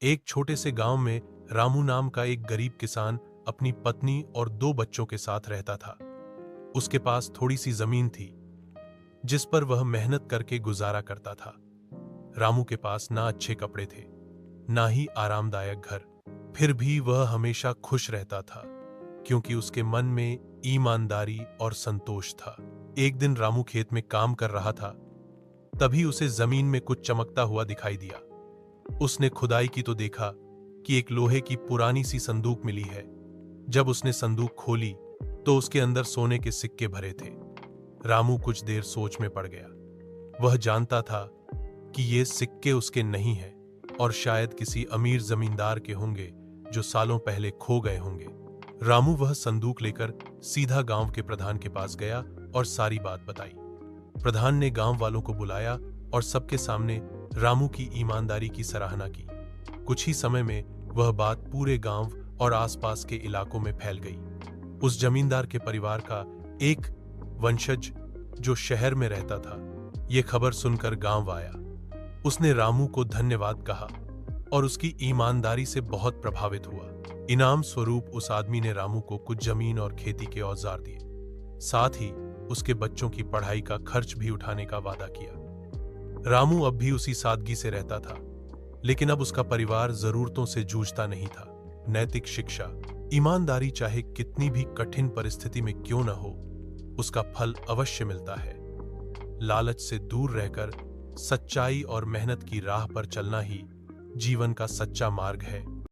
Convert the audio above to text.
एक छोटे से गांव में रामू नाम का एक गरीब किसान अपनी पत्नी और 2 बच्चों के साथ रहता था। उसके पास थोड़ी सी जमीन थी जिस पर वह मेहनत करके गुजारा करता था। रामू के पास ना अच्छे कपड़े थे, ना ही आरामदायक घर। फिर भी वह हमेशा खुश रहता था क्योंकि उसके मन में ईमानदारी और संतोष था। एक दिन रामू खेत में काम कर रहा था, तभी उसे जमीन में कुछ चमकता हुआ दिखाई दिया। उसने खुदाई की तो देखा कि एक लोहे की पुरानी सी संदूक मिली है। जब उसने संदूक खोली तो उसके अंदर सोने के सिक्के भरे थे। रामू कुछ देर सोच में पड़ गया। वह जानता था कि ये सिक्के उसके नहीं हैं और शायद किसी अमीर जमींदार के होंगे जो सालों पहले खो गए होंगे। रामू वह संदूक लेकर सीधा गांव के प्रधान के पास गया और सारी बात बताई। प्रधान ने गांव वालों को बुलाया और सबके सामने रामू की ईमानदारी की सराहना की। कुछ ही समय में वह बात पूरे गांव और आसपास के इलाकों में फैल गई। उस जमींदार के परिवार का एक वंशज जो शहर में रहता था, यह खबर सुनकर गांव आया। उसने रामू को धन्यवाद कहा और उसकी ईमानदारी से बहुत प्रभावित हुआ। इनाम स्वरूप उस आदमी ने रामू को कुछ जमीन और खेती के औजार दिए। साथ ही उसके बच्चों की पढ़ाई का खर्च भी उठाने का वादा किया। रामू अब भी उसी सादगी से रहता था, लेकिन अब उसका परिवार जरूरतों से जूझता नहीं था। नैतिक शिक्षा, ईमानदारी चाहे कितनी भी कठिन परिस्थिति में क्यों न हो, उसका फल अवश्य मिलता है। लालच से दूर रहकर सच्चाई और मेहनत की राह पर चलना ही जीवन का सच्चा मार्ग है।